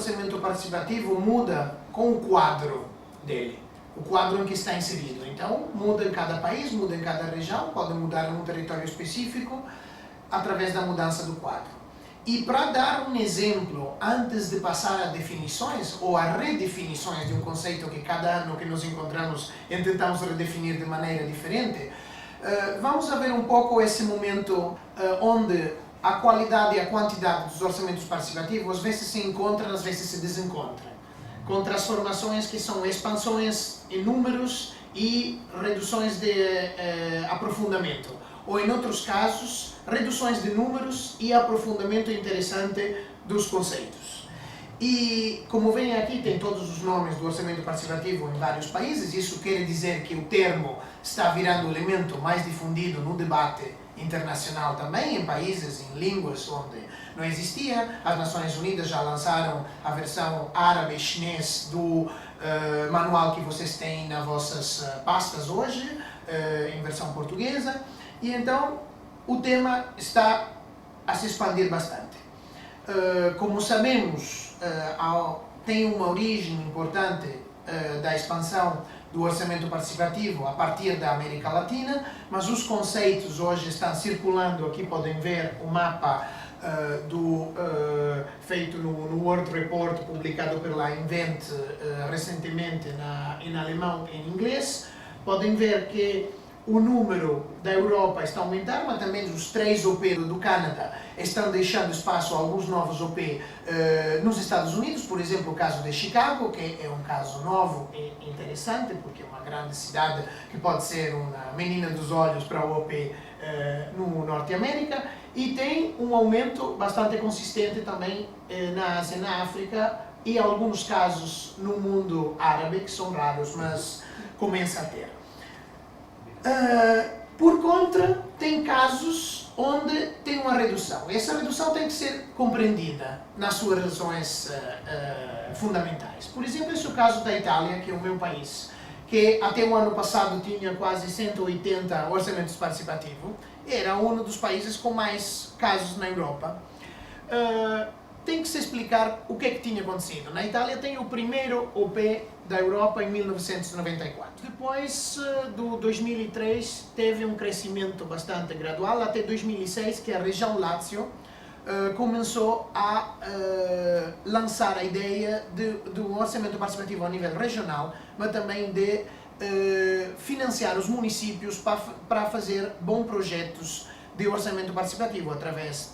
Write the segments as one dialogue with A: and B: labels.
A: orçamento participativo muda com o quadro dele, o quadro em que está inserido. Então, muda em cada país, muda em cada região, pode mudar em um território específico através da mudança do quadro. E para dar um exemplo, antes de passar a definições ou a redefinições de um conceito que cada ano que nos encontramos tentamos redefinir de maneira diferente, vamos ver um pouco esse momento onde a qualidade e a quantidade dos orçamentos participativos às vezes se encontram, às vezes se desencontram, com transformações que são expansões em números e reduções de aprofundamento, ou em outros casos, reduções de números e aprofundamento interessante dos conceitos. E, como vem aqui, tem todos os nomes do orçamento participativo em vários países. Isso quer dizer que o termo está virando o elemento mais difundido no debate internacional também, em países, em línguas onde não existia. As Nações Unidas já lançaram a versão árabe e chinês do manual que vocês têm nas vossas pastas hoje, em versão portuguesa. E então, o tema está a se expandir bastante. Como sabemos, tem uma origem importante da expansão do orçamento participativo a partir da América Latina, mas os conceitos hoje estão circulando. Aqui podem ver o mapa feito no World Report, publicado pela Invent recentemente em alemão e em inglês. Podem ver que o número da Europa está a aumentar, mas também os 3 OP do Canadá estão deixando espaço a alguns novos OP nos Estados Unidos. Por exemplo, o caso de Chicago, que é um caso novo e interessante, porque é uma grande cidade que pode ser uma menina dos olhos para o OP no Norte-América. E tem um aumento bastante consistente também na Ásia e na África, e alguns casos no mundo árabe, que são raros, mas começa a ter. Por contra, tem casos onde tem uma redução. Essa redução tem que ser compreendida nas suas razões fundamentais. Por exemplo, esse é o caso da Itália, que é o meu país, que até o ano passado tinha quase 180 orçamentos participativos. Era um dos países com mais casos na Europa. Tem que se explicar o que é que tinha acontecido. Na Itália tem o primeiro OP da Europa em 1994. Depois do 2003 teve um crescimento bastante gradual até 2006, que a região Lácio começou a lançar a ideia do orçamento participativo a nível regional, mas também de financiar os municípios para fazer bons projetos de orçamento participativo, através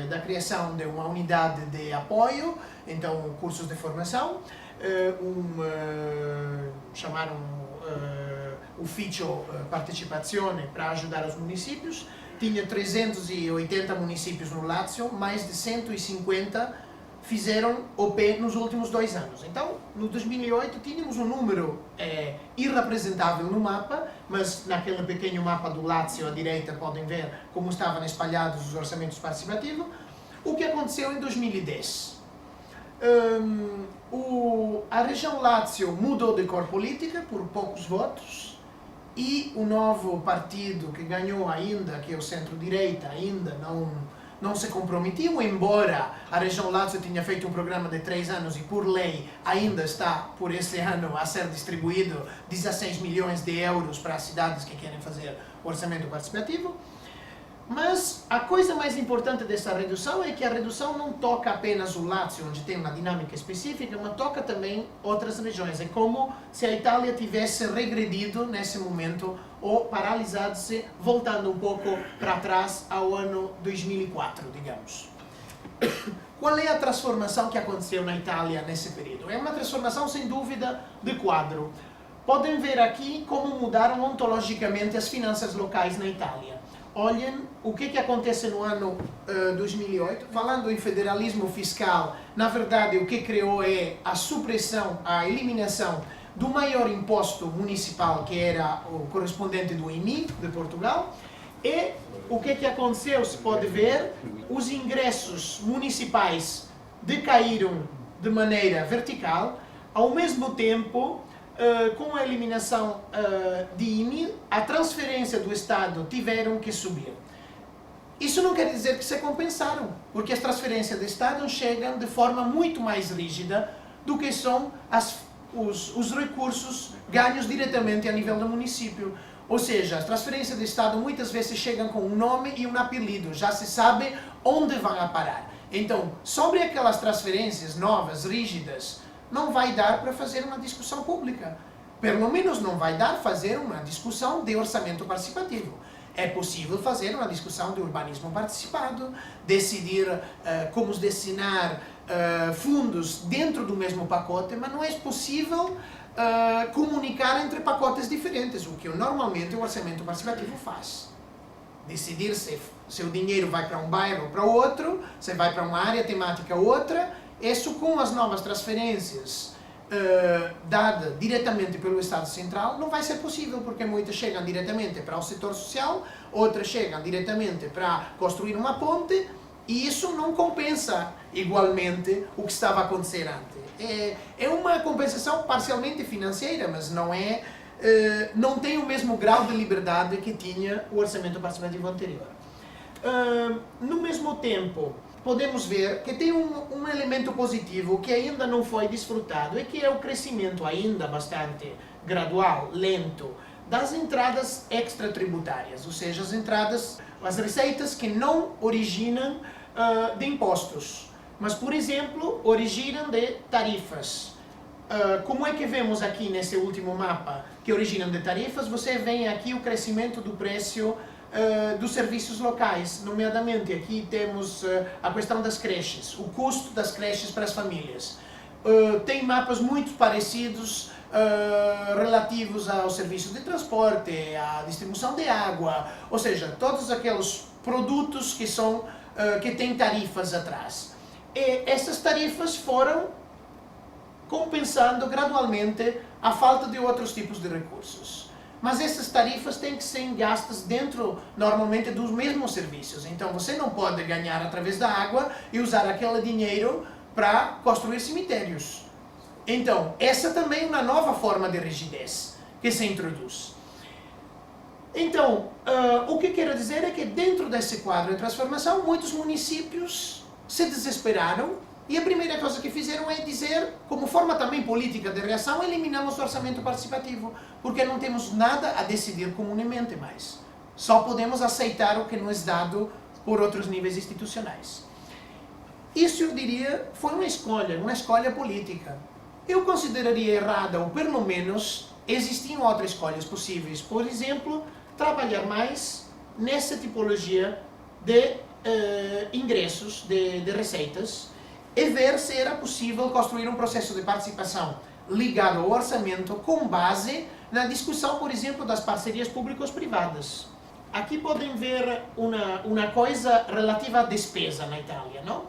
A: da criação de uma unidade de apoio, então cursos de formação, chamaram Ufficio Partecipazione para ajudar os municípios. Tinha 380 municípios no Lácio, mais de 150 fizeram OP nos últimos 2 anos. Então, no 2008 tínhamos um número irrepresentável no mapa, mas naquele pequeno mapa do Lácio à direita podem ver como estavam espalhados os orçamentos participativos. O que aconteceu em 2010? A região Lácio mudou de cor política por poucos votos, e o novo partido que ganhou ainda, que é o centro-direita, ainda não se comprometiu, embora a região Lácio tinha feito um programa de 3 anos e, por lei, ainda está, por esse ano, a ser distribuído 16 milhões de euros para as cidades que querem fazer orçamento participativo. Mas a coisa mais importante dessa redução é que a redução não toca apenas o Lácio, onde tem uma dinâmica específica, mas toca também outras regiões. É como se a Itália tivesse regredido nesse momento, ou paralisado-se, voltando um pouco para trás ao ano 2004, digamos. Qual é a transformação que aconteceu na Itália nesse período? É uma transformação, sem dúvida, de quadro. Podem ver aqui como mudaram ontologicamente as finanças locais na Itália. Olhem o que acontece no ano 2008. Falando em federalismo fiscal, na verdade o que criou é a supressão, a eliminação do maior imposto municipal, que era o correspondente do IMI de Portugal. E o que aconteceu, se pode ver, os ingressos municipais decaíram de maneira vertical. Ao mesmo tempo, com a eliminação de IMI, a transferência do Estado tiveram que subir. Isso não quer dizer que se compensaram, porque as transferências de Estado chegam de forma muito mais rígida do que são os recursos ganhos diretamente a nível do município. Ou seja, as transferências de Estado muitas vezes chegam com um nome e um apelido, já se sabe onde vão a parar. Então, sobre aquelas transferências novas, rígidas, não vai dar para fazer uma discussão pública. Pelo menos não vai dar para fazer uma discussão de orçamento participativo. É possível fazer uma discussão de urbanismo participado, decidir como destinar fundos dentro do mesmo pacote, mas não é possível comunicar entre pacotes diferentes, o que normalmente o orçamento participativo faz. Decidir se o dinheiro vai para um bairro ou para outro, se vai para uma área temática ou outra, isso com as novas transferências dada diretamente pelo Estado Central não vai ser possível, porque muitas chegam diretamente para o setor social, outras chegam diretamente para construir uma ponte, e isso não compensa igualmente o que estava a acontecer antes. É uma compensação parcialmente financeira, mas não tem o mesmo grau de liberdade que tinha o orçamento participativo anterior. No mesmo tempo, podemos ver que tem um elemento positivo que ainda não foi desfrutado e que é o crescimento ainda bastante gradual, lento, das entradas extratributárias, ou seja, as receitas que não originam de impostos, mas, por exemplo, originam de tarifas. Como é que vemos aqui nesse último mapa que originam de tarifas? Você vê aqui o crescimento do preço dos serviços locais, nomeadamente aqui temos a questão das creches, o custo das creches para as famílias. Tem mapas muito parecidos relativos aos serviços de transporte, à distribuição de água, ou seja, todos aqueles produtos que têm tarifas atrás. E essas tarifas foram compensando gradualmente a falta de outros tipos de recursos. Mas essas tarifas têm que ser gastas dentro, normalmente, dos mesmos serviços. Então, você não pode ganhar através da água e usar aquele dinheiro para construir cemitérios. Então, essa também é uma nova forma de rigidez que se introduz. Então, o que quero dizer é que dentro desse quadro de transformação, muitos municípios se desesperaram e a primeira coisa que fizeram é dizer, como forma também política de reação, eliminamos o orçamento participativo, porque não temos nada a decidir comunemente mais. Só podemos aceitar o que nos é dado por outros níveis institucionais. Isso, eu diria, foi uma escolha política. Eu consideraria errada, ou pelo menos existiam outras escolhas possíveis. Por exemplo, trabalhar mais nessa tipologia de ingressos, de receitas, e ver se era possível construir um processo de participação ligado ao orçamento com base na discussão, por exemplo, das parcerias públicos-privadas. Aqui podem ver uma coisa relativa à despesa na Itália, não?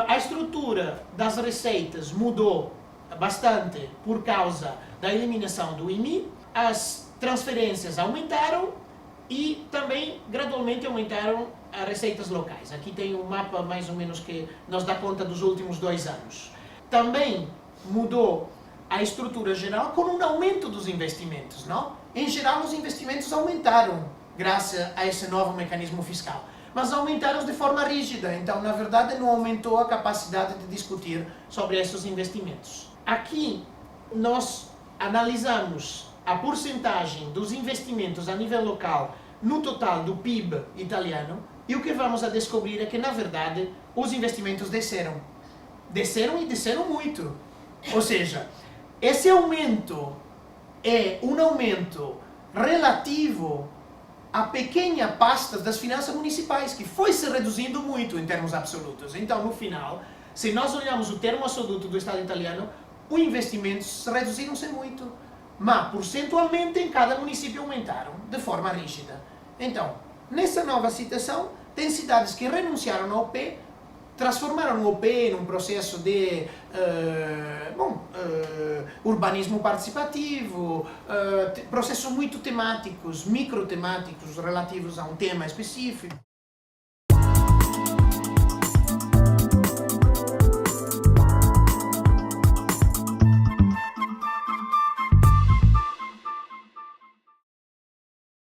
A: A estrutura das receitas mudou bastante por causa da eliminação do IMI, as transferências aumentaram e também gradualmente aumentaram as receitas locais. Aqui tem um mapa mais ou menos que nos dá conta dos últimos 2 anos. Também mudou a estrutura geral com um aumento dos investimentos, não? Em geral, os investimentos aumentaram graças a esse novo mecanismo fiscal, mas aumentaram de forma rígida, então, na verdade, não aumentou a capacidade de discutir sobre esses investimentos. Aqui, nós analisamos a porcentagem dos investimentos a nível local no total do PIB italiano, e o que vamos a descobrir é que, na verdade, os investimentos desceram. Desceram e desceram muito. Ou seja, esse aumento é um aumento relativo à pequena pasta das finanças municipais, que foi se reduzindo muito em termos absolutos. Então, no final, se nós olharmos o termo absoluto do Estado italiano, os investimentos reduziram-se muito. Mas, percentualmente, em cada município aumentaram, de forma rígida. Então, nessa nova situação, tem cidades que renunciaram ao OP, transformaram o OP num processo de urbanismo participativo, processos muito temáticos, microtemáticos, relativos a um tema específico.